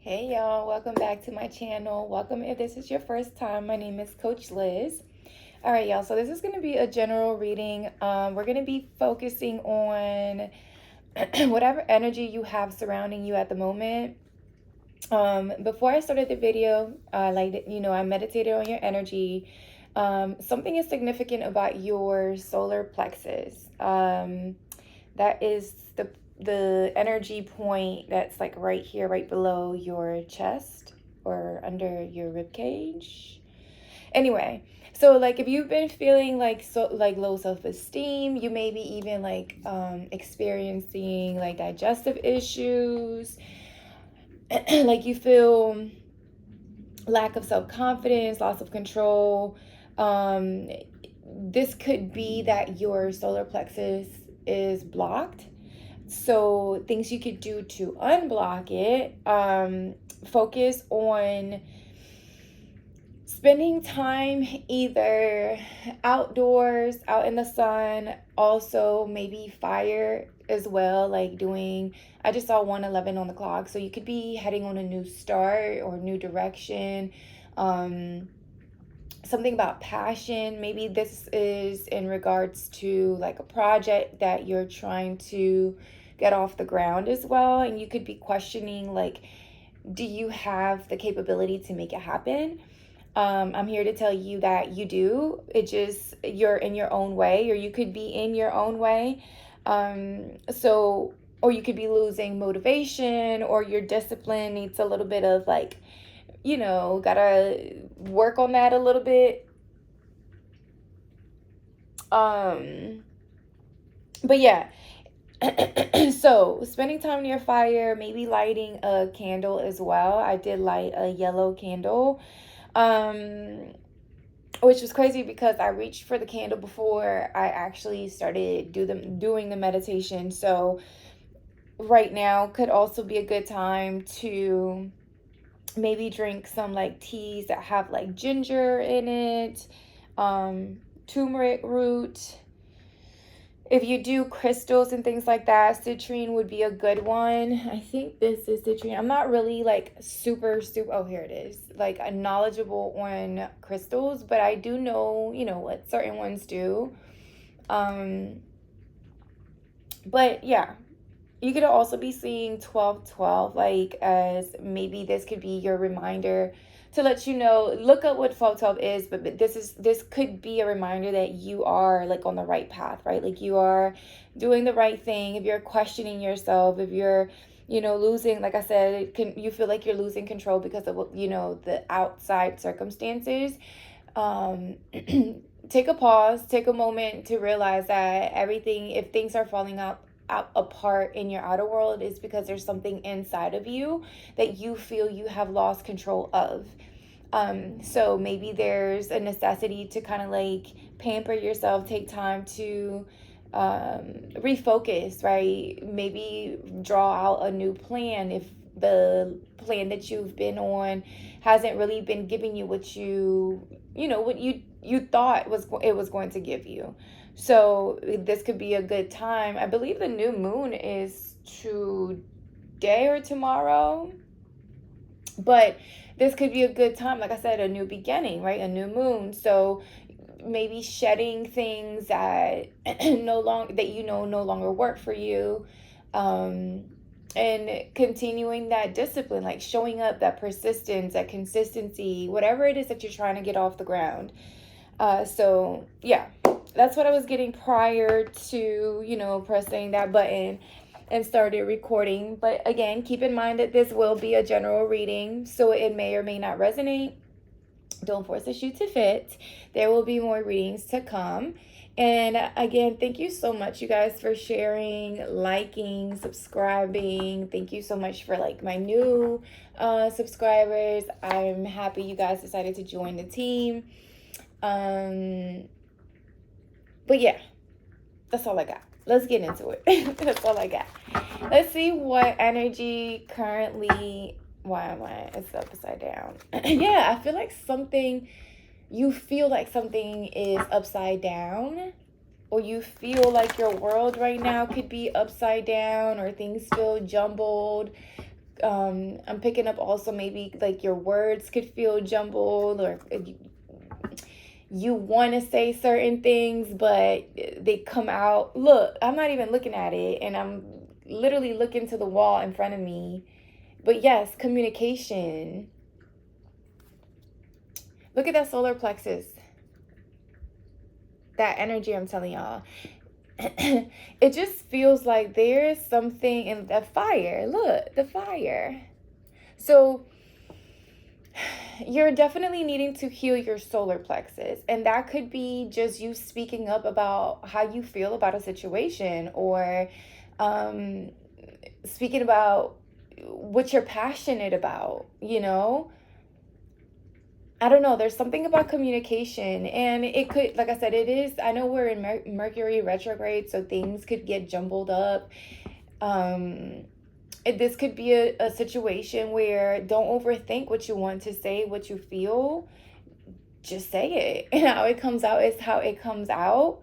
Hey y'all, welcome back to my channel. Welcome if this is your first time. My name is Coach Liz. All right, y'all, so this is going to be a general reading. We're going to be focusing on whatever energy you have surrounding you at the moment. Before I started the video, I meditated on your energy. Something is significant about your solar plexus. That is the energy point that's like right here, right below your chest or under your rib cage. Anyway, so like if you've been feeling like low self-esteem, you may be even like experiencing like digestive issues, like you feel lack of self-confidence, loss of control. This could be that your solar plexus is blocked. So things you could do to unblock it, focus on spending time either outdoors, out in the sun, also maybe fire as well, like doing, I just saw 1:11 on the clock, so you could be heading on a new start or new direction. Something about passion. Maybe this is in regards to like a project that you're trying to get off the ground as well, and you could be questioning like, do you have the capability to make it happen? I'm here to tell you that you do. It just, you're in your own way, or you could be in your own way. Or you could be losing motivation, or your discipline needs a little bit of like, gotta work on that a little bit. But yeah. So spending time near fire, maybe lighting a candle as well. I did light a yellow candle, which was crazy because I reached for the candle before I actually started doing the meditation. So right now could also be a good time to maybe drink some like teas that have like ginger in it, turmeric root. If you do crystals and things like that, citrine would be a good one. I think this is citrine. I'm not really like super, oh, here it is, like knowledgeable on crystals, but I do know, what certain ones do. But yeah, you could also be seeing 1212, like as maybe this could be your reminder to let you know, look up what 1212 is, but this could be a reminder that you are like on the right path, right? Like you are doing the right thing. If you're questioning yourself, if you're, losing, like I said, you feel like you're losing control because of, the outside circumstances. Take a pause, take a moment to realize that if things are falling apart in your outer world, is because there's something inside of you that you feel you have lost control of. So maybe there's a necessity to kind of like pamper yourself, take time to refocus, right? Maybe draw out a new plan if the plan that you've been on hasn't really been giving you what you thought it was going to give you. So this could be a good time. I believe the new moon is today or tomorrow, but this could be a good time. Like I said, a new beginning, right? A new moon. So maybe shedding things that no longer work for you, and continuing that discipline, like showing up, that persistence, that consistency, whatever it is that you're trying to get off the ground. So yeah, that's what I was getting prior to, pressing that button and started recording. But again, keep in mind that this will be a general reading, so it may or may not resonate. Don't force the shoe to fit. There will be more readings to come. And again, thank you so much, you guys, for sharing, liking, subscribing. Thank you so much for like my new subscribers. I'm happy you guys decided to join the team. But yeah, that's all I got. Let's get into it. That's all I got. Let's see what energy currently. Why am I? It's upside down. Yeah, I feel like you feel like something is upside down, or you feel like your world right now could be upside down, or things feel jumbled. I'm picking up also maybe like your words could feel jumbled, or you want to say certain things, but they come out. Look, I'm not even looking at it, and I'm literally looking to the wall in front of me. But yes, communication. Look at that solar plexus. That energy I'm telling y'all. It just feels like there's something in the fire. Look, the fire. So you're definitely needing to heal your solar plexus. And that could be just you speaking up about how you feel about a situation, or speaking about what you're passionate about, you know? I don't know. There's something about communication, and it could, like I said, it is. I know we're in Mercury retrograde, so things could get jumbled up. This could be a situation where don't overthink what you want to say, what you feel. Just say it, and how it comes out is how it comes out.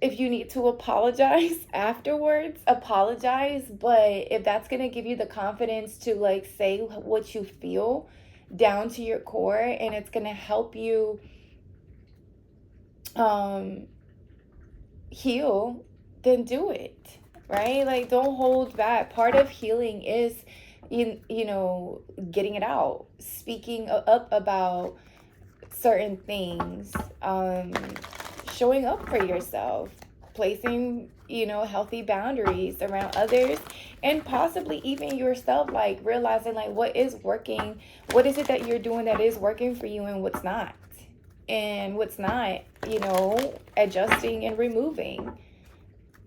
If you need to apologize afterwards, apologize. But if that's gonna give you the confidence to like say what you feel down to your core, and it's gonna help you heal, then do it, right? Like, don't hold back. Part of healing is you know, getting it out, speaking up about certain things, showing up for yourself, placing, you know, healthy boundaries around others, and possibly even yourself, like realizing like what is working, what is it that you're doing that is working for you, and what's not, you know, adjusting and removing.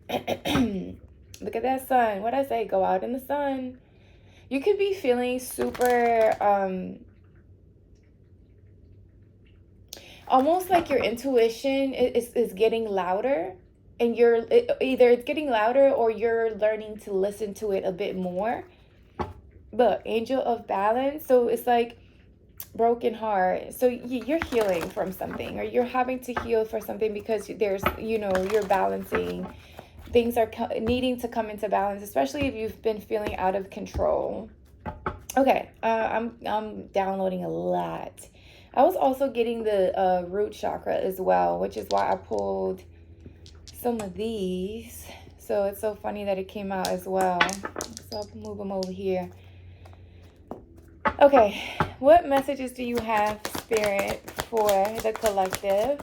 Look at that sun. What I say? Go out in the sun. You could be feeling super almost like your intuition is getting louder, and either it's getting louder or you're learning to listen to it a bit more. But angel of balance, so it's like broken heart. So you're healing from something, or you're having to heal for something because there's, you know, you're balancing. Things are needing to come into balance, especially if you've been feeling out of control. Okay, I'm downloading a lot. I was also getting the root chakra as well, which is why I pulled some of these. So it's so funny that it came out as well. So I'll move them over here. Okay, what messages do you have, Spirit, for the collective?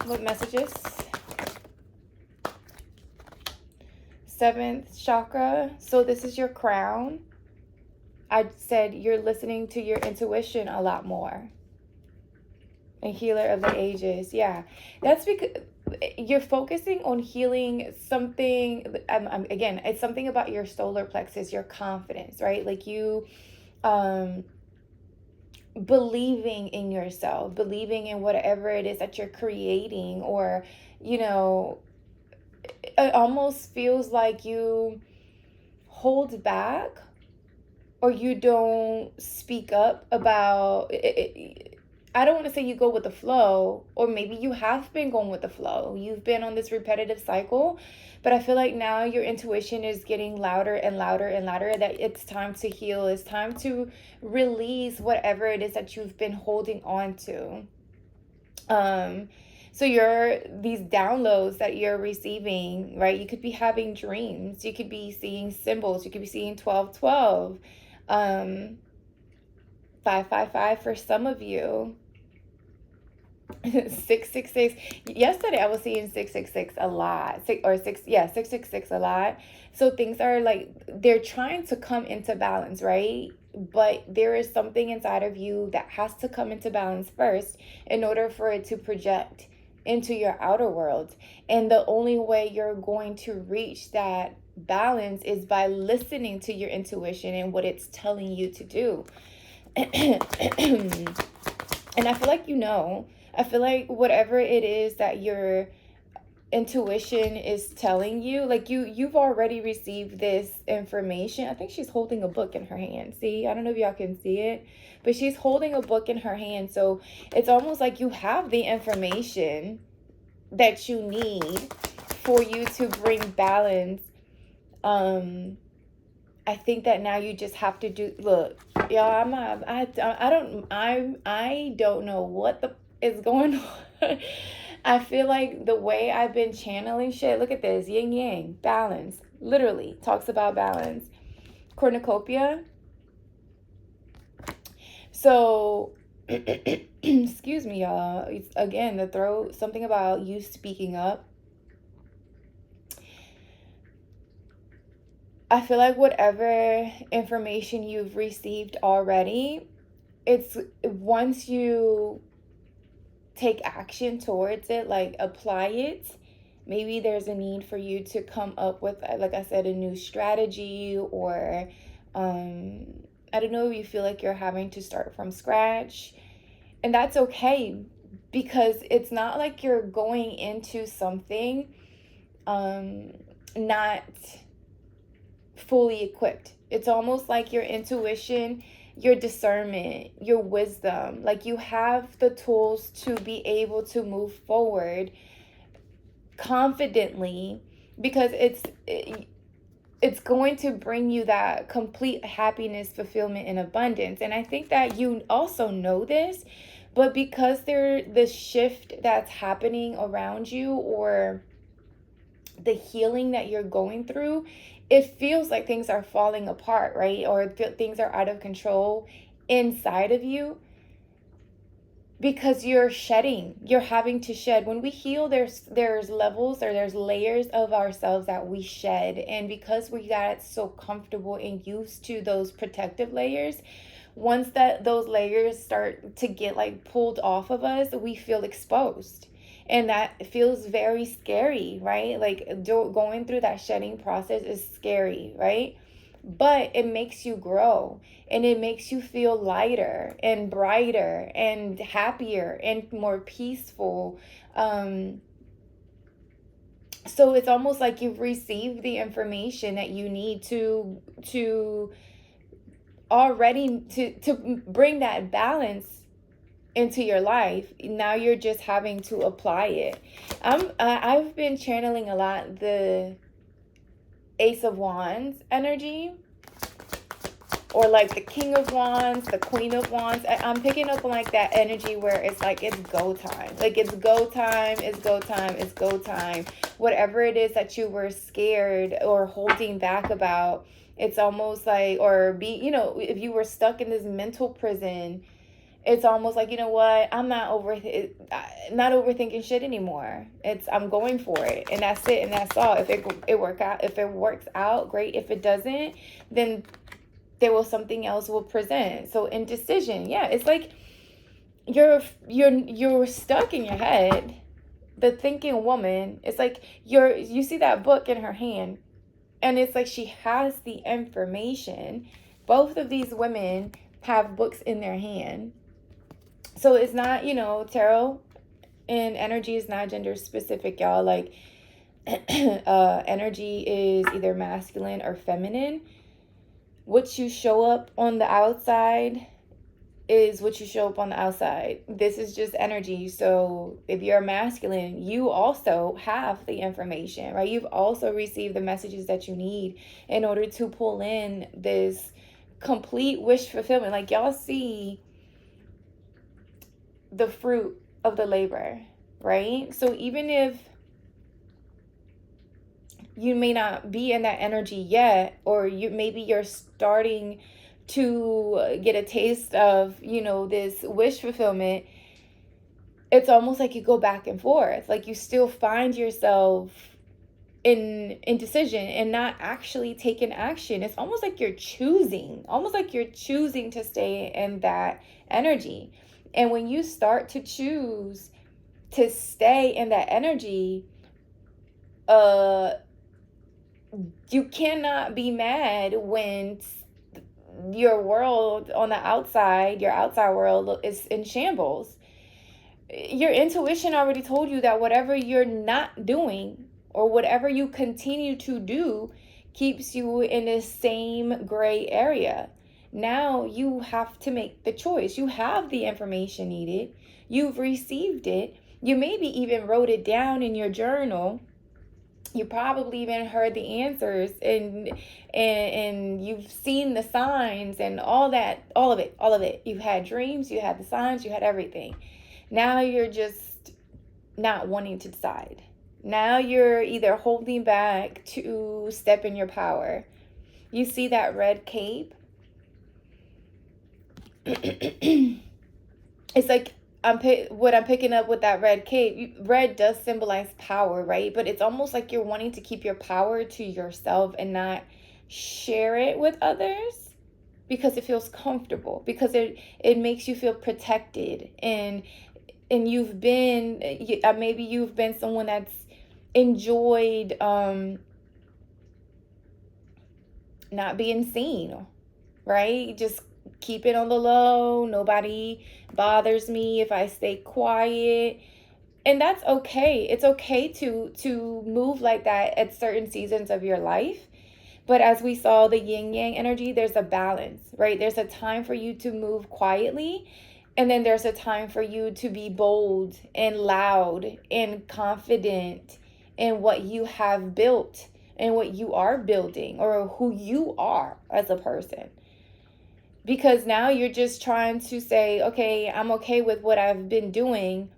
What messages? 7th chakra. So this is your crown. I said you're listening to your intuition a lot more. A healer of the ages. Yeah, that's because you're focusing on healing something. Again, it's something about your solar plexus, your confidence, right? Like you believing in yourself, believing in whatever it is that you're creating, or, you know, it almost feels like you hold back, or you don't speak up about it. I don't want to say you go with the flow, or maybe you have been going with the flow. You've been on this repetitive cycle, but I feel like now your intuition is getting louder and louder and louder, that it's time to heal. It's time to release whatever it is that you've been holding on to. So these downloads that you're receiving, right? You could be having dreams. You could be seeing symbols. You could be seeing 1212, 555 for some of you. 666. Yesterday I was seeing 666 a lot. 666 a lot. So things are like they're trying to come into balance, right? But there is something inside of you that has to come into balance first in order for it to project into your outer world. And the only way you're going to reach that balance is by listening to your intuition and what it's telling you to do. And I feel like, you know, I feel like whatever it is that your intuition is telling you, like you've already received this information. I think she's holding a book in her hand. See, I don't know if y'all can see it, but she's holding a book in her hand. So it's almost like you have the information that you need for you to bring balance I think that now you just have to do, look, y'all, I don't know what is going on. I feel like the way I've been channeling shit, look at this, yin yang, balance, literally talks about balance. Cornucopia. So, excuse me, y'all. Again, the throat, something about you speaking up. I feel like whatever information you've received already, it's once you take action towards it, like apply it, maybe there's a need for you to come up with, like I said, a new strategy, or I don't know if you feel like you're having to start from scratch. And that's okay, because it's not like you're going into something not fully equipped. It's almost like your intuition, your discernment, your wisdom, like you have the tools to be able to move forward confidently, because it's going to bring you that complete happiness, fulfillment, and abundance. And I think that you also know this, but because the shift that's happening around you, or the healing that you're going through, it feels like things are falling apart, right? Or things are out of control inside of you, because you're having to shed. When we heal, there's levels, or there's layers of ourselves that we shed. And because we got so comfortable and used to those protective layers, once those layers start to get like pulled off of us, we feel exposed. And that feels very scary, right? Like going through that shedding process is scary, right? But it makes you grow, and it makes you feel lighter and brighter and happier and more peaceful. So it's almost like you've received the information that you need to already to bring that balance into your life. Now you're just having to apply it. I've been channeling a lot the Ace of Wands energy, or like the King of Wands, the Queen of Wands. I'm picking up on like that energy where it's like it's go time. Like it's go time, it's go time, it's go time. Whatever it is that you were scared or holding back about, it's almost like, or if you were stuck in this mental prison, it's almost like, you know what, I'm not overthinking shit anymore. I'm going for it, and that's it, and that's all. If it works out, great. If it doesn't, then something else will present. So indecision, yeah, it's like you're stuck in your head. The thinking woman, it's like you see that book in her hand, and it's like she has the information. Both of these women have books in their hand. So it's not, tarot and energy is not gender specific, y'all. Like energy is either masculine or feminine. What you show up on the outside is what you show up on the outside. This is just energy. So if you're masculine, you also have the information, right? You've also received the messages that you need in order to pull in this complete wish fulfillment. Like y'all see the fruit of the labor, right? So even if you may not be in that energy yet, or you're starting to get a taste of, this wish fulfillment, it's almost like you go back and forth. Like you still find yourself in indecision and not actually taking action. It's almost like you're choosing to stay in that energy. And when you start to choose to stay in that energy, you cannot be mad when your world on the outside, your outside world is in shambles. Your intuition already told you that whatever you're not doing, or whatever you continue to do, keeps you in the same gray area. Now you have to make the choice. You have the information needed. You've received it. You maybe even wrote it down in your journal. You probably even heard the answers, and you've seen the signs and all that, all of it. You've had dreams, you had the signs, you had everything. Now you're just not wanting to decide. Now you're either holding back to step in your power. You see that red cape? It's like what I'm picking up with that red cape. Red does symbolize power, right? But it's almost like you're wanting to keep your power to yourself and not share it with others because it feels comfortable, because it makes you feel protected, and you've been maybe you've been someone that's enjoyed not being seen, right? Just keep it on the low. Nobody bothers me if I stay quiet. And that's okay. It's okay to move like that at certain seasons of your life. But as we saw the yin yang energy, there's a balance, right? There's a time for you to move quietly, and then there's a time for you to be bold and loud and confident in what you have built and what you are building, or who you are as a person. Because now you're just trying to say, okay, I'm okay with what I've been doing,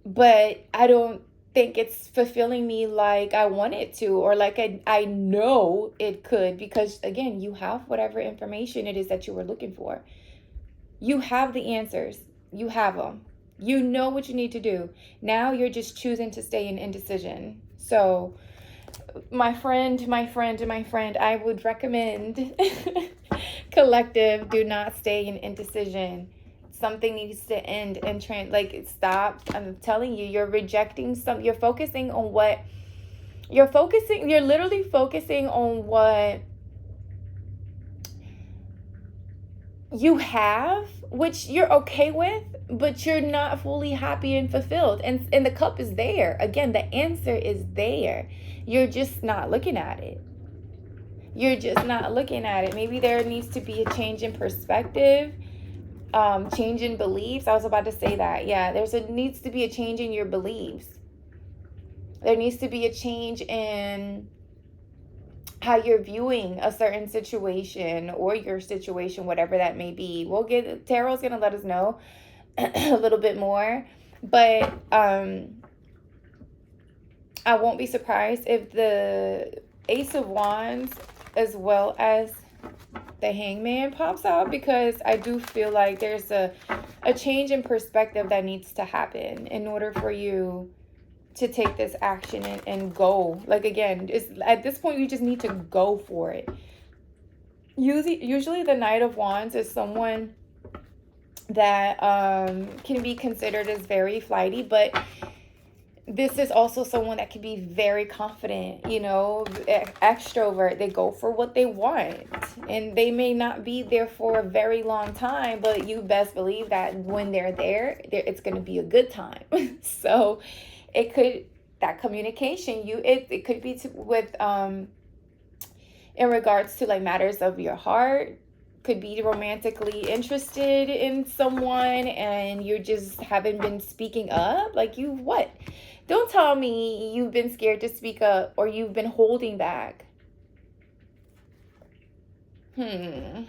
but I don't think it's fulfilling me like I want it to, or like I know it could, because again, you have whatever information it is that you were looking for. You have the answers. You have them. You know what you need to do. Now you're just choosing to stay in indecision. So my friend, I would recommend collective, do not stay in indecision. Something needs to end and stop. I'm telling you, you're rejecting you're focusing on what you're literally focusing on what you have, which you're okay with, but you're not fully happy and fulfilled. And the cup is there. Again, the answer is there. You're just not looking at it. Maybe there needs to be a change in perspective, change in beliefs. I was about to say that. Yeah, needs to be a change in your beliefs. There needs to be a change in how you're viewing a certain situation, or your situation, whatever that may be. Tarot's going to let us know a little bit more, but I won't be surprised if the Ace of Wands as well as the Hangman pops out, because I do feel like there's a change in perspective that needs to happen in order for you to take this action and go. Like, again, at this point, you just need to go for it. Usually the Knight of Wands is someone that can be considered as very flighty, but this is also someone that can be very confident, extrovert. They go for what they want, and they may not be there for a very long time, but you best believe that when they're there, it's going to be a good time. So that communication, it could be with in regards to like matters of your heart. Could be romantically interested in someone, and you just haven't been speaking up. Like, what? Don't tell me you've been scared to speak up, or you've been holding back. Let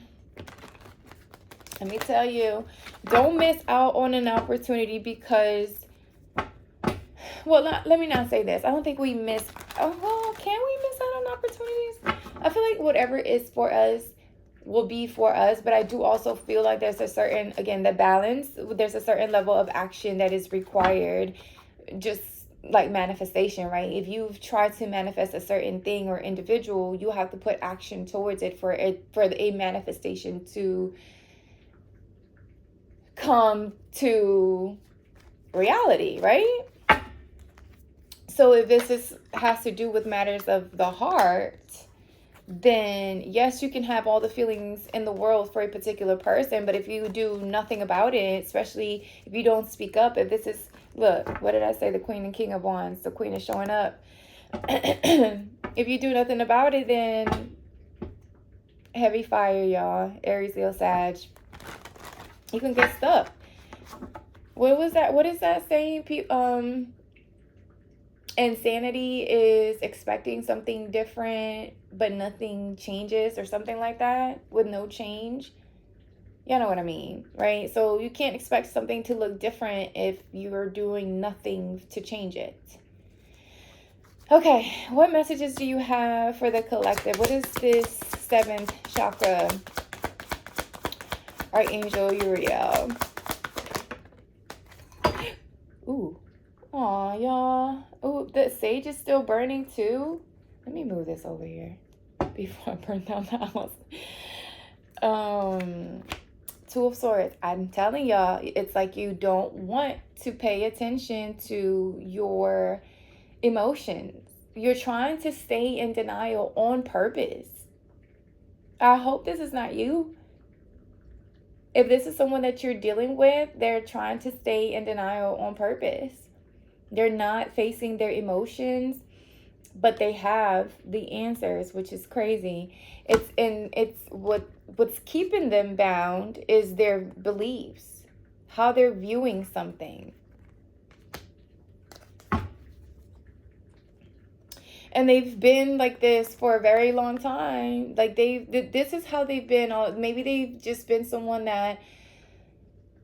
me tell you, don't miss out on an opportunity, because, let me not say this. I don't think can we miss out on opportunities? I feel like whatever is for us will be for us, but I do also feel like there's a certain, again, the balance, there's a certain level of action that is required, just like manifestation, right? If you've tried to manifest a certain thing or individual, you have to put action towards it for a manifestation to come to reality, right? So if this has to do with matters of the heart, then yes, you can have all the feelings in the world for a particular person, but if you do nothing about it, especially if you don't speak up, if this is, look, what did I say? The Queen and King of Wands. The Queen is showing up. If you do nothing about it, then heavy fire, y'all. Aries, Leo, Sag. You can get stuck. What was that? What is that saying? Insanity is expecting something different, but nothing changes or something like that with no change. You know what I mean, right? So you can't expect something to look different if you're doing nothing to change it. Okay, what messages do you have for the collective? What is this 7th chakra? Archangel Uriel. Ooh. Aw, y'all. Ooh, the sage is still burning too? Let me move this over here before I burn down the house. Two of Swords. I'm telling y'all, it's like you don't want to pay attention to your emotions. You're trying to stay in denial on purpose. I hope this is not you. If this is someone that you're dealing with, they're trying to stay in denial on purpose. They're not facing their emotions, but they have the answers, which is crazy. What's keeping them bound is their beliefs, how they're viewing something. And they've been like this for a very long time. Like this is how they've been. Maybe they've just been someone that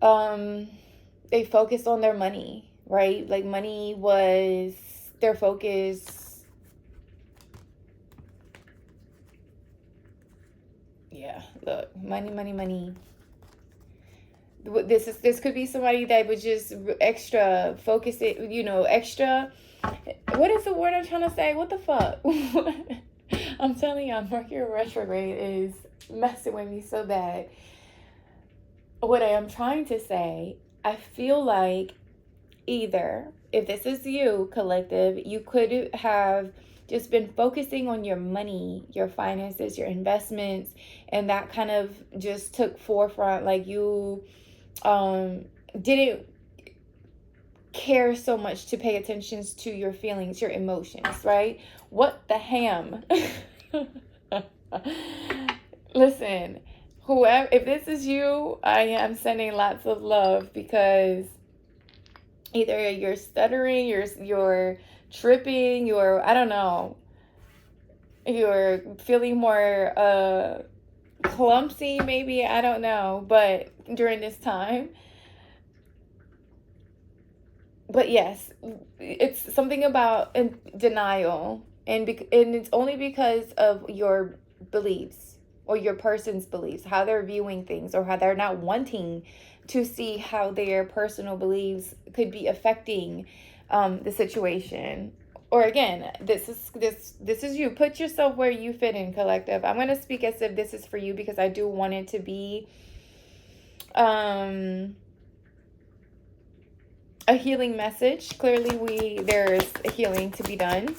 they focused on their money, right? Like money was their focus. Yeah, look, money. This could be somebody that was just extra focused, extra. What is the word I'm trying to say? What the fuck? I'm telling y'all, Mercury retrograde is messing with me so bad. What I am trying to say, I feel like either, if this is you, collective, you could have just been focusing on your money, your finances, your investments, and that kind of just took forefront. Like you didn't care so much to pay attention to your feelings, your emotions, right? What the ham? Listen, whoever, if this is you, I am sending lots of love, because either you're stuttering, you're tripping, I don't know, you're feeling more clumsy, maybe, I don't know, but during this time. But yes, it's something about denial, and it's only because of your beliefs or your person's beliefs, how they're viewing things, or how they're not wanting to see how their personal beliefs could be affecting the situation. Or again, this is you. Put yourself where you fit in, collective. I'm going to speak as if this is for you, because I do want it to be a healing message. Clearly there's a healing to be done.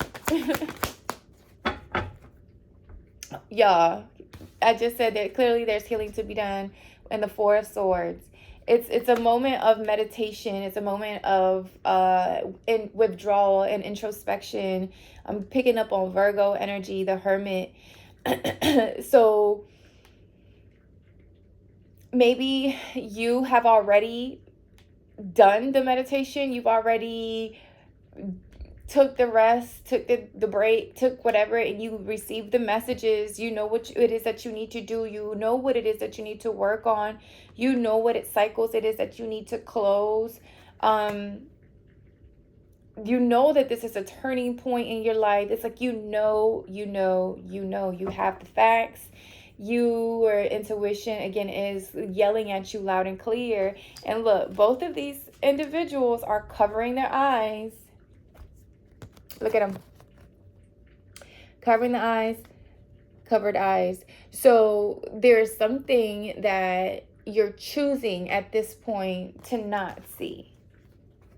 Yeah, I just said that clearly there's healing to be done. And the Four of Swords, it's a moment of meditation. It's a moment of in withdrawal and introspection. I'm picking up on Virgo energy, the Hermit. So maybe you have already done the meditation. You've already took the rest, took the break, took whatever, and you received the messages. You know what it is that you need to do. You know what it is that you need to work on. You know what cycles it is that you need to close. You know that this is a turning point in your life. It's like you have the facts. Your intuition, again, is yelling at you loud and clear. And look, both of these individuals are covering their eyes. Look at them. Covering the eyes. Covered eyes. So there's something that you're choosing at this point to not see.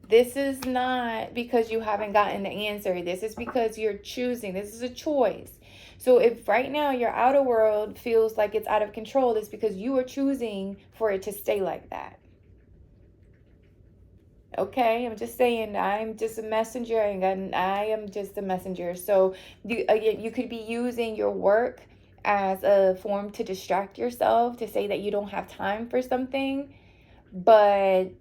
This is not because you haven't gotten the answer. This is because you're choosing. This is a choice. So if right now your outer world feels like it's out of control, it's because you are choosing for it to stay like that. Okay, I'm just saying, I'm just a messenger, and I am just a messenger. So you could be using your work as a form to distract yourself, to say that you don't have time for something, but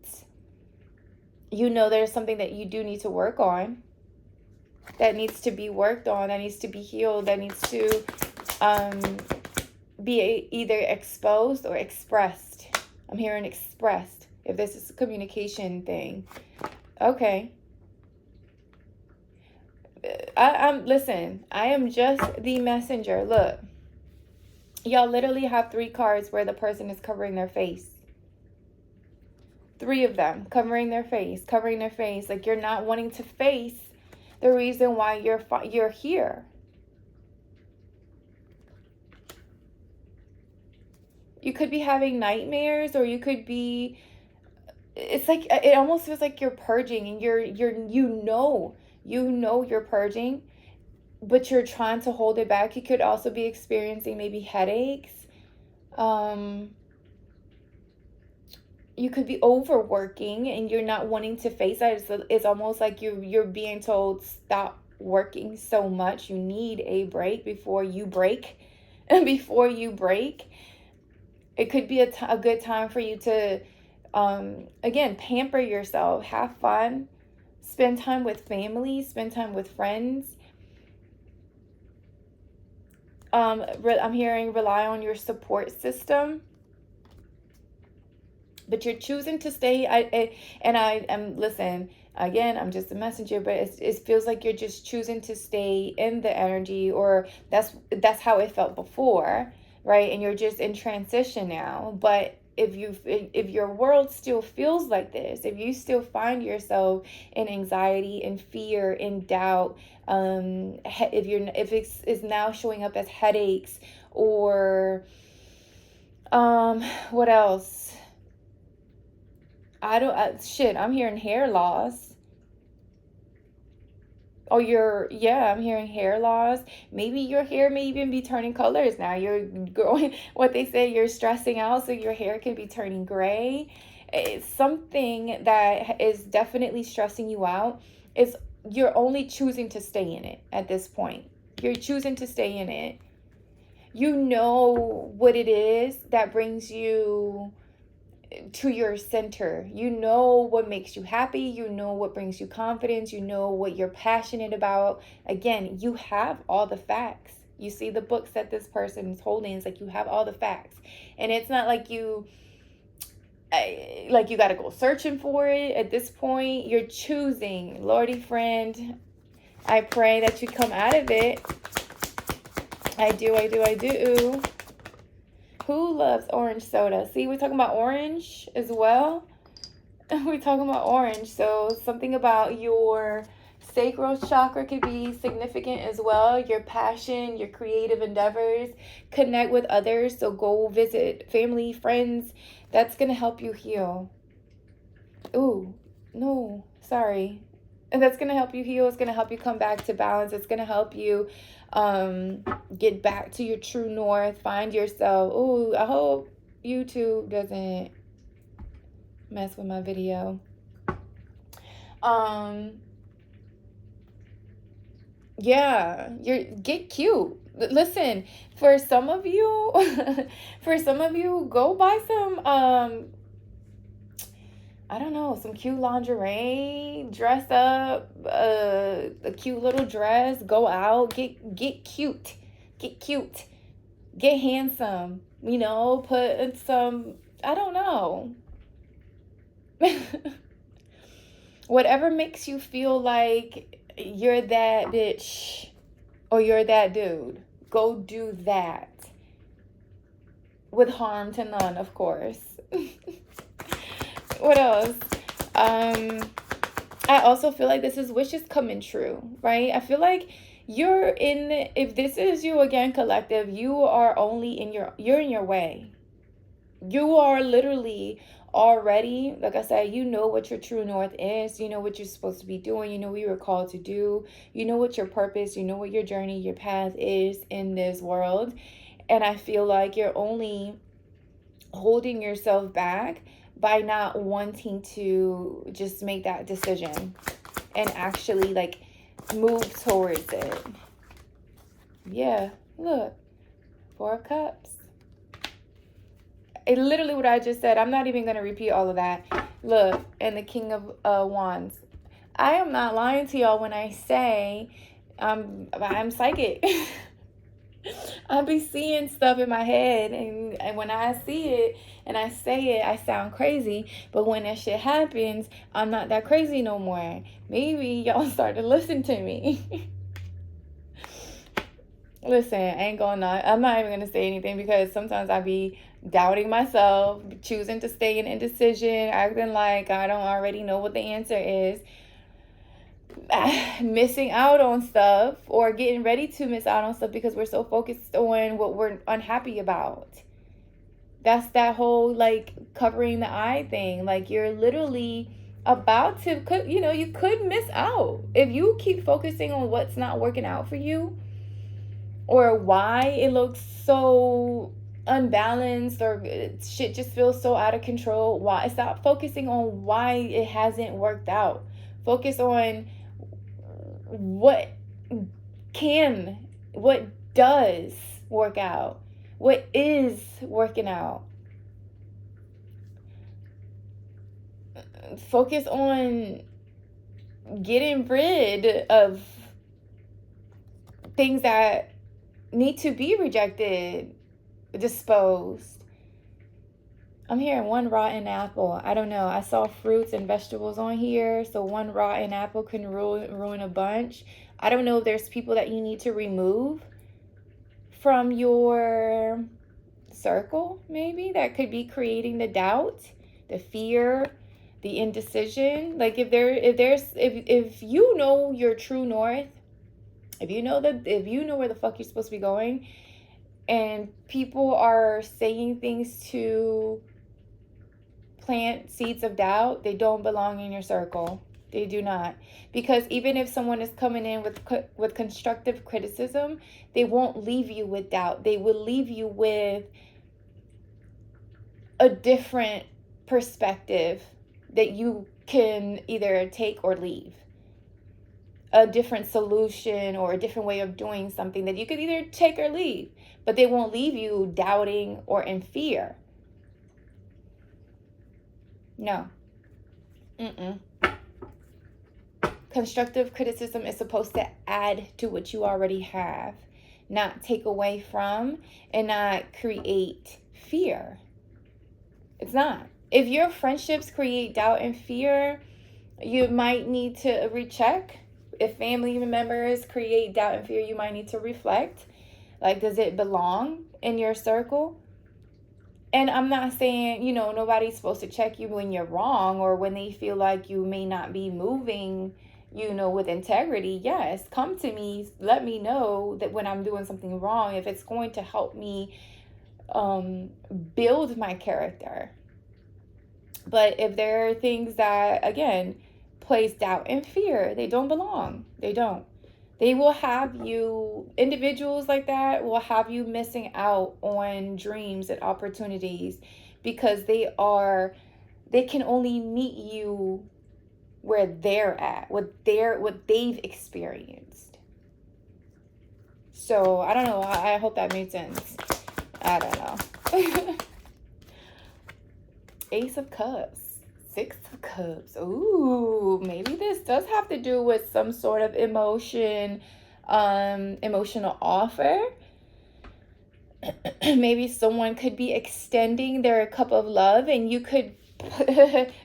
you know there's something that you do need to work on. that needs to be worked on, that needs to be healed, that needs to be either exposed or expressed. I'm hearing expressed, if this is a communication thing. Okay. Listen, I am just the messenger. Look, y'all literally have 3 cards where the person is covering their face. 3 of them covering their face, like you're not wanting to face the reason why you're here. You could be having nightmares, or you could be, it's like, it almost feels like you're purging, and you know you're purging, but you're trying to hold it back. You could also be experiencing maybe headaches. You could be overworking and you're not wanting to face that. It's almost like you're being told, stop working so much. You need a break before you break. And before you break, it could be a good time for you to, again, pamper yourself, have fun, spend time with family, spend time with friends. I'm hearing rely on your support system. But you're choosing to stay. Listen, again, I'm just a messenger, but it feels like you're just choosing to stay in the energy, or that's how it felt before, right? And you're just in transition now. But if your world still feels like this, if you still find yourself in anxiety, in fear, in doubt, if it's now showing up as headaches, or what else? I'm hearing hair loss. Oh, I'm hearing hair loss. Maybe your hair may even be turning colors now. You're growing, what they say, you're stressing out, so your hair can be turning gray. It's something that is definitely stressing you out. You're only choosing to stay in it at this point. You're choosing to stay in it. You know what it is that brings you to your center. You know what makes you happy. You know what brings you confidence. You know what you're passionate about. Again, you have all the facts. You see the books that this person is holding. It's like you have all the facts, and it's not like you got to go searching for it. At this point, you're choosing. Lordy friend, I pray that you come out of it. I do. Who loves orange soda? See, we're talking about orange as well. We're talking about orange. So something about your sacral chakra could be significant as well. Your passion, your creative endeavors. Connect with others. So go visit family, friends. That's going to help you heal. Ooh, no, sorry. And that's going to help you heal. It's going to help you come back to balance. It's going to help you get back to your true north. Find yourself. Ooh, I hope YouTube doesn't mess with my video. Yeah, get cute. Listen, for some of you, go buy some I don't know, some cute lingerie, dress up, a cute little dress, go out, get cute, get handsome, put some, I don't know. Whatever makes you feel like you're that bitch or you're that dude, go do that. With harm to none, of course. What else? I also feel like this is wishes coming true, right? I feel like if this is you again, collective, you are only you're in your way. You are literally already, like I said, you know what your true north is. You know what you're supposed to be doing. You know what you were called to do. You know what your purpose, you know what your journey, your path is in this world. And I feel like you're only holding yourself back by not wanting to just make that decision and actually move towards it. Yeah, look, 4 of Cups. It literally what I just said. I'm not even going to repeat all of that. Look, and the King of Wands. I am not lying to y'all when I say I'm psychic. I be seeing stuff in my head, and when I see it and I say it, I sound crazy. But when that shit happens, I'm not that crazy no more. Maybe y'all start to listen to me. Listen, I ain't gonna. I'm not even gonna say anything because sometimes I be doubting myself, choosing to stay in indecision, acting like I don't already know what the answer is, missing out on stuff or getting ready to miss out on stuff because we're so focused on what we're unhappy about. That's that whole like covering the eye thing. Like you're literally about to, you could miss out if you keep focusing on what's not working out for you or why it looks so unbalanced or shit just feels so out of control. Why? Stop focusing on why it hasn't worked out. Focus on what does work out, what is working out. Focus on getting rid of things that need to be rejected, disposed. I'm hearing one rotten apple. I don't know. I saw fruits and vegetables on here, so one rotten apple can ruin a bunch. I don't know if there's people that you need to remove from your circle, maybe, that could be creating the doubt, the fear, the indecision. Like if you know your true north, if you know where the fuck you're supposed to be going, and people are saying things to plant seeds of doubt, they don't belong in your circle. They do not. Because even if someone is coming in with constructive criticism, they won't leave you with doubt. They will leave you with a different perspective that you can either take or leave. A different solution or a different way of doing something that you could either take or leave. But they won't leave you doubting or in fear. No. Constructive criticism is supposed to add to what you already have, not take away from, and not create fear. It's not. If your friendships create doubt and fear, you might need to recheck. If family members create doubt and fear, you might need to reflect. Like, does it belong in your circle? And I'm not saying, nobody's supposed to check you when you're wrong or when they feel like you may not be moving, with integrity. Yes, come to me. Let me know that when I'm doing something wrong, if it's going to help me build my character. But if there are things that, again, place doubt and fear, they don't belong. They don't. They will have you, individuals like that will have you missing out on dreams and opportunities because they can only meet you where they're at, what they've experienced. So I don't know. I hope that made sense. I don't know. Ace of Cups. Six of Cups. Ooh, maybe this does have to do with some sort of emotional offer. Maybe someone could be extending their cup of love and you could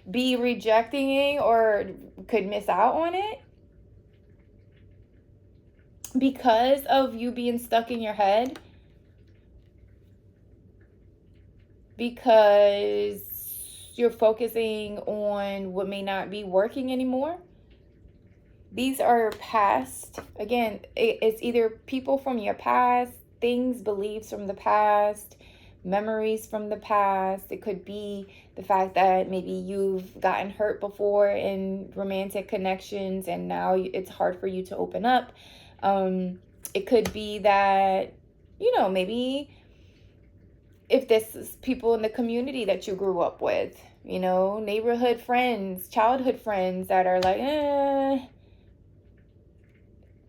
be rejecting it or could miss out on it because of you being stuck in your head, because you're focusing on what may not be working anymore. These are past. Again, it's either people from your past, things, beliefs from the past, memories from the past. It could be the fact that maybe you've gotten hurt before in romantic connections and now it's hard for you to open up. It could be that, maybe if this is people in the community that you grew up with, neighborhood friends, childhood friends that are like,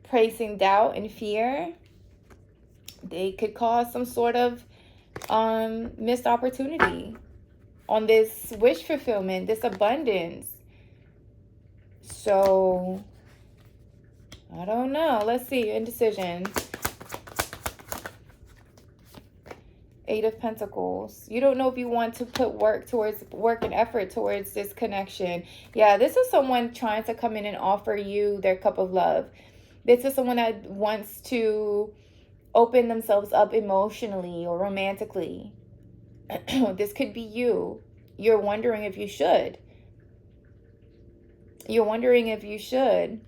placing doubt and fear, they could cause some sort of missed opportunity on this wish fulfillment, this abundance. So, I don't know. Let's see. Indecision. Eight of Pentacles. You don't know if you want to put work and effort towards this connection. Yeah, this is someone trying to come in and offer you their cup of love. This is someone that wants to open themselves up emotionally or romantically. This could be you. You're wondering if you should. You're wondering if you should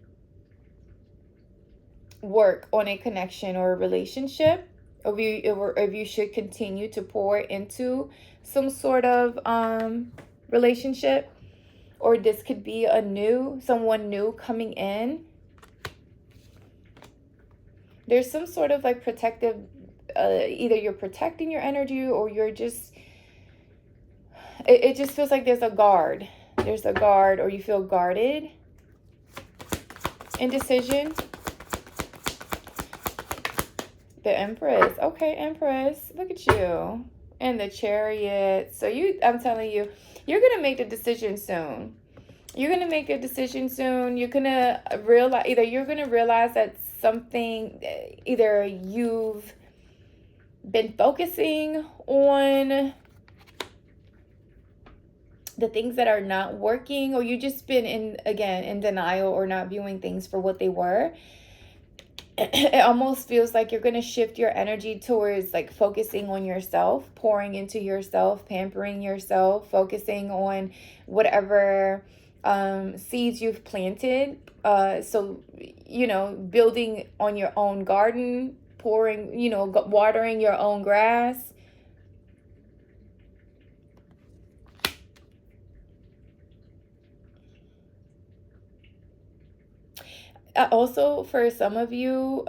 work on a connection or a relationship, or if you should continue to pour into some sort of relationship, or this could be someone new coming in. There's some sort of like protective, either you're protecting your energy, or you're just, it just feels like there's a guard. There's a guard, or you feel guarded. Indecision. The Empress. Okay, Empress. Look at you. And the Chariot. So I'm telling you, you're going to make the decision soon. You're going to make a decision soon. You're going to realize, you're going to realize that something, either you've been focusing on the things that are not working, or you just been in denial, or not viewing things for what they were. It almost feels like you're going to shift your energy towards like focusing on yourself, pouring into yourself, pampering yourself, focusing on whatever seeds you've planted. So, building on your own garden, pouring, watering your own grass. Also, for some of you,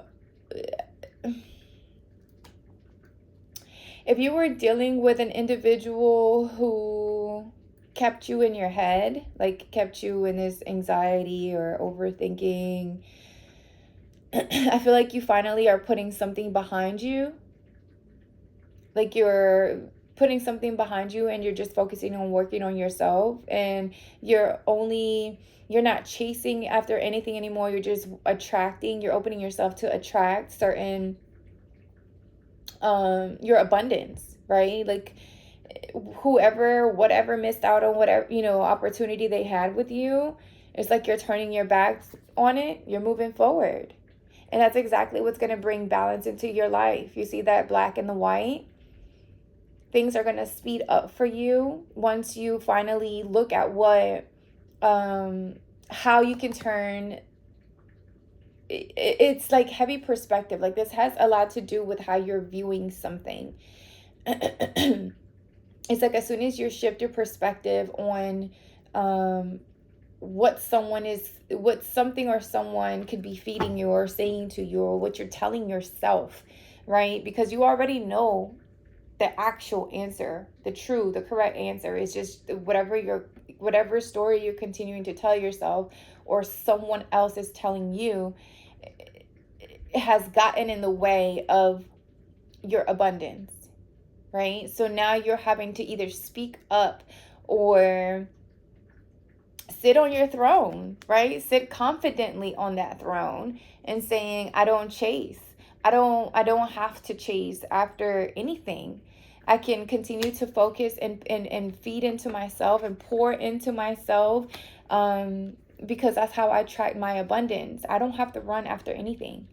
if you were dealing with an individual who kept you in your head, like kept you in this anxiety or overthinking, I feel like you finally are putting something behind you. Like you're putting something behind you, and you're just focusing on working on yourself, and you're not chasing after anything anymore. You're just you're opening yourself to attract certain your abundance, right? Like whatever missed out on whatever, opportunity they had with you, it's like you're turning your back on it. You're moving forward. And that's exactly what's going to bring balance into your life. You see that black and the white? Things are going to speed up for you once you finally look at how you can turn. It's like heavy perspective. Like this has a lot to do with how you're viewing something. It's like as soon as you shift your perspective on what something or someone could be feeding you or saying to you, or what you're telling yourself, right? Because you already know the actual answer, the correct answer is just whatever story you're continuing to tell yourself, or someone else is telling you, it has gotten in the way of your abundance, right? So now you're having to either speak up or sit on your throne, right? Sit confidently on that throne and saying, I don't chase. I don't have to chase after anything. I can continue to focus and feed into myself and pour into myself, because that's how I attract my abundance. I don't have to run after anything.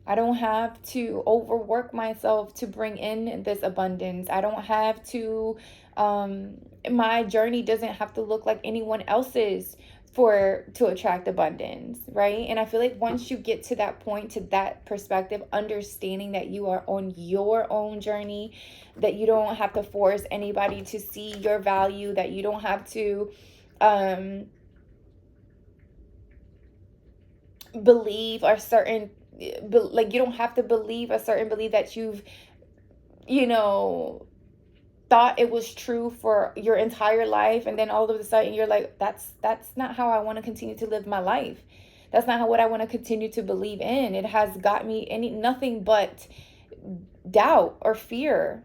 I don't have to overwork myself to bring in this abundance. I don't have to, my journey doesn't have to look like anyone else's to attract abundance, right? And I feel like once you get to that point, to that perspective, understanding that you are on your own journey, that you don't have to force anybody to see your value, that you don't have to believe a certain, like you don't have to believe a certain belief that you've thought it was true for your entire life, and then all of a sudden you're like, that's not how I want to continue to live my life. That's not what I want to continue to believe in. It has got me nothing but doubt or fear.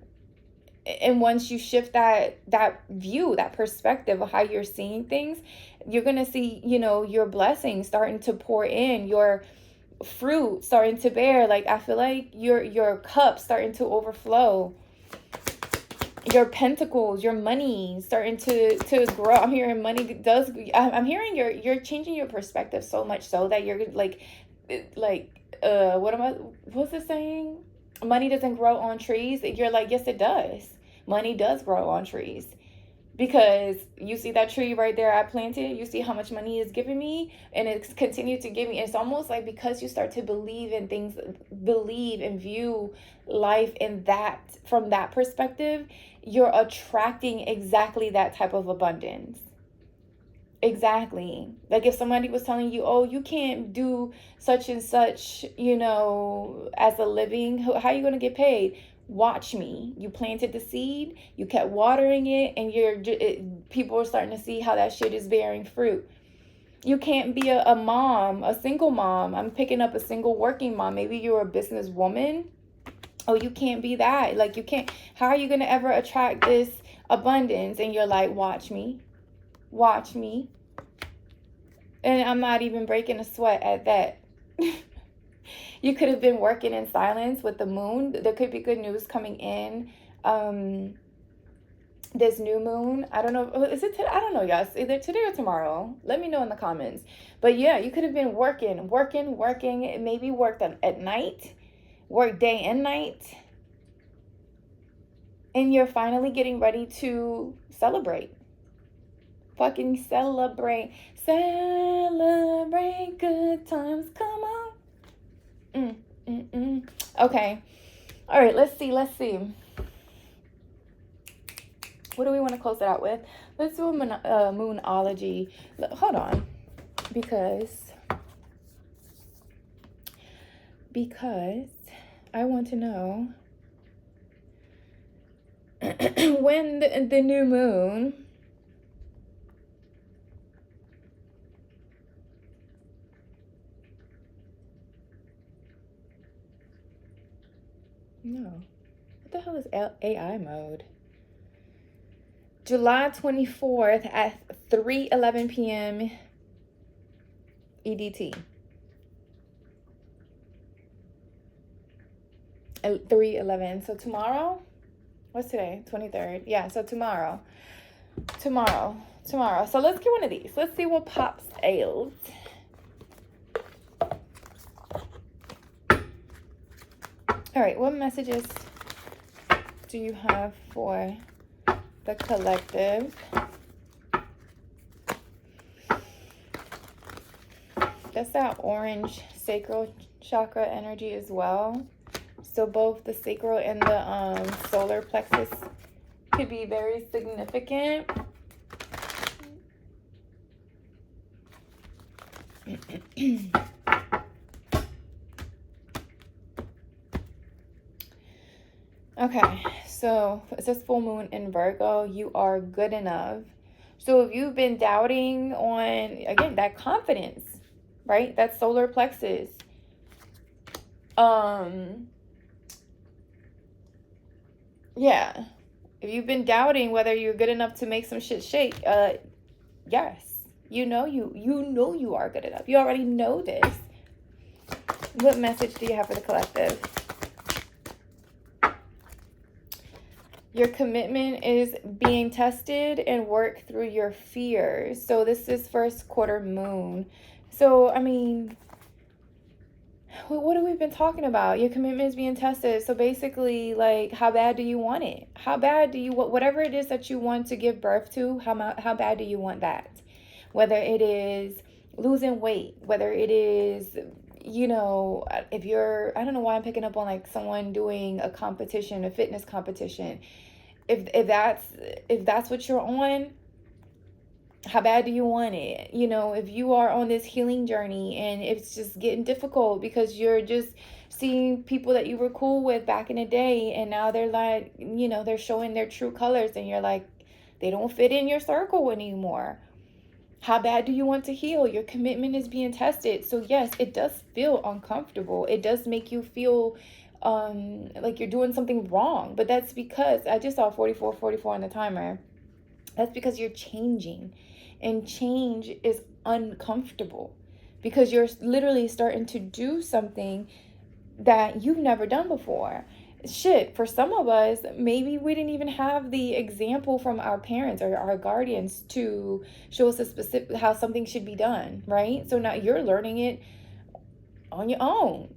And once you shift that view, that perspective of how you're seeing things, you're gonna see, your blessings starting to pour in, your fruit starting to bear. Like, I feel like your cup starting to overflow, your pentacles, your money starting to grow. I'm hearing money does. I'm hearing you're changing your perspective so much so that you're like what's the saying? Money doesn't grow on trees. You're like, yes, it does. Money does grow on trees. Because you see that tree right there I planted, you see how much money it's giving me, and it's continued to give me. It's almost like because you start to believe in things, believe and view life in that, from that perspective, you're attracting exactly that type of abundance. Exactly. Like if somebody was telling you, oh, you can't do such and such, as a living, how are you going to get paid? Watch me. You planted the seed, you kept watering it, and people are starting to see how that shit is bearing fruit. You can't be a mom, a single mom. I'm picking up a single working mom. Maybe you're a businesswoman. Oh, you can't be that. Like, you can't. How are you going to ever attract this abundance? And you're like, watch me. Watch me. And I'm not even breaking a sweat at that. You could have been working in silence with the moon. There could be good news coming in. This new moon. I don't know. Is it today? I don't know, y'all. It's either today or tomorrow. Let me know in the comments. But yeah, you could have been working. Maybe worked at night. Work day and night. And you're finally getting ready to celebrate. Fucking celebrate. Celebrate good times. Come on. Okay. All right, let's see. What do we want to close it out with? Let's do a moonology. Hold on. Because I want to know when the new moon No. What the hell is AI mode? July 24th at 3:11 p.m. EDT. At 3:11. So tomorrow? What's today? 23rd. Yeah, so tomorrow. So let's get one of these. Let's see what pops out. All right, what messages do you have for the collective? That's that orange sacral chakra energy as well. So both the sacral and the solar plexus could be very significant. Okay, so it says full moon in Virgo. You are good enough. So if you've been doubting on, again, that confidence, right? That solar plexus. Yeah. If you've been doubting whether you're good enough to make some shit shake, yes. You know you are good enough. You already know this. What message do you have for the collective? Your commitment is being tested and work through your fears. So this is first quarter moon. So, I mean, what have we been talking about? Your commitment is being tested. So basically, like, how bad do you want it? How bad do you want, whatever it is that you want to give birth to, how bad do you want that? Whether it is losing weight, whether it is, if you're, I don't know why I'm picking up on like someone doing a competition, a fitness competition. If that's what you're on, how bad do you want it? If you are on this healing journey and it's just getting difficult because you're just seeing people that you were cool with back in the day and now they're like, they're showing their true colors and you're like, they don't fit in your circle anymore. How bad do you want to heal? Your commitment is being tested. So yes, it does feel uncomfortable. It does make you feel like you're doing something wrong. But that's because I just saw 44 on the timer. That's because you're changing, and change is uncomfortable because you're literally starting to do something that you've never done before. Shit, for some of us, maybe we didn't even have the example from our parents or our guardians to show us a specific how something should be done, right? So now you're learning it on your own,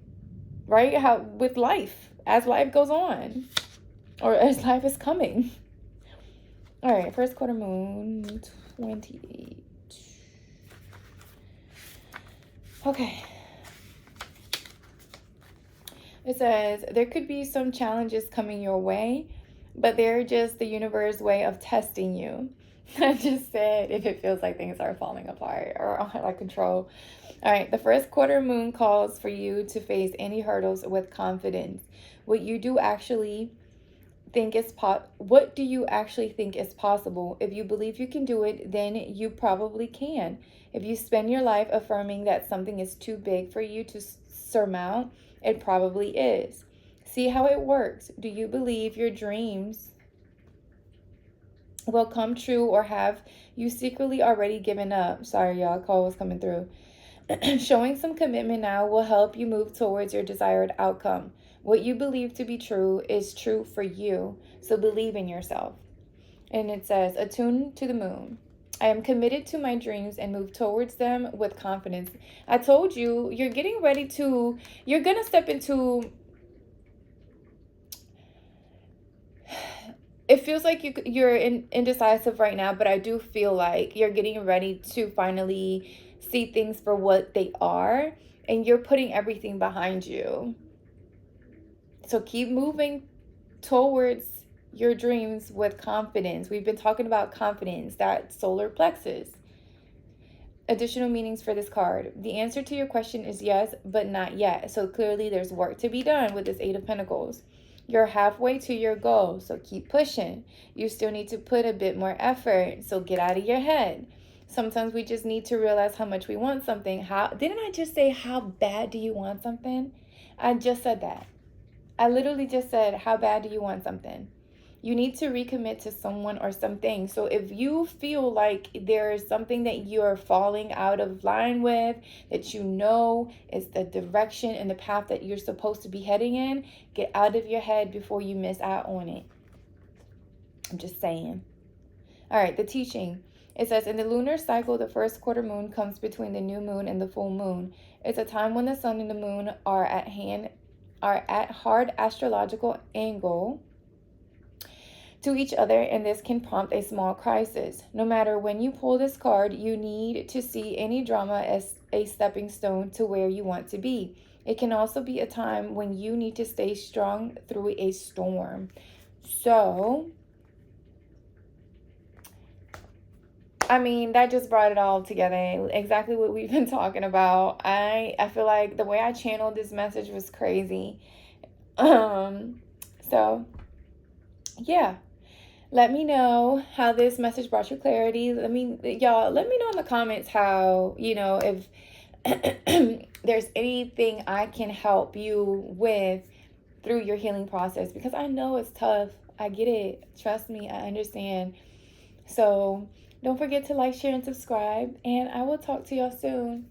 right? How with life, as life goes on, or as life is coming. All right, first quarter moon, 28. Okay. It says, there could be some challenges coming your way, but they're just the universe way of testing you. I just said, if it feels like things are falling apart or out of control. All right, the first quarter moon calls for you to face any hurdles with confidence. What do you actually think is possible? If you believe you can do it, then you probably can. If you spend your life affirming that something is too big for you to surmount, it probably is. See how it works. Do you believe your dreams will come true, or have you secretly already given up? Sorry, y'all, call was coming through. Showing some commitment now will help you move towards your desired outcome. What you believe to be true is true for you, so believe in yourself. And it says, attune to the moon. I am committed to my dreams and move towards them with confidence. I told you, you're getting ready to, you're going to step into, it feels like you're indecisive right now, but I do feel like you're getting ready to finally see things for what they are, and you're putting everything behind you. So keep moving towards your dreams with confidence. We've been talking about confidence, that solar plexus. Additional meanings for this card. The answer to your question is yes, but not yet. So clearly there's work to be done with this Eight of Pentacles. You're halfway to your goal, so keep pushing. You still need to put a bit more effort, so get out of your head. Sometimes we just need to realize how much we want something. Didn't I just say, how bad do you want something? I just said that. I literally just said, how bad do you want something? You need to recommit to someone or something. So if you feel like there's something that you're falling out of line with, that you know is the direction and the path that you're supposed to be heading in, get out of your head before you miss out on it. I'm just saying. All right, the teaching. It says, in the lunar cycle, the first quarter moon comes between the new moon and the full moon. It's a time when the sun and the moon are at hard astrological angle to each other, and this can prompt a small crisis. No matter when you pull this card, you need to see any drama as a stepping stone to where you want to be. It can also be a time when you need to stay strong through a storm. So, I mean, that just brought it all together. Exactly what we've been talking about. I feel like the way I channeled this message was crazy. So, yeah. Let me know how this message brought you clarity. Y'all, let me know in the comments how, if there's anything I can help you with through your healing process, because I know it's tough. I get it. Trust me, I understand. So don't forget to like, share, and subscribe, and I will talk to y'all soon.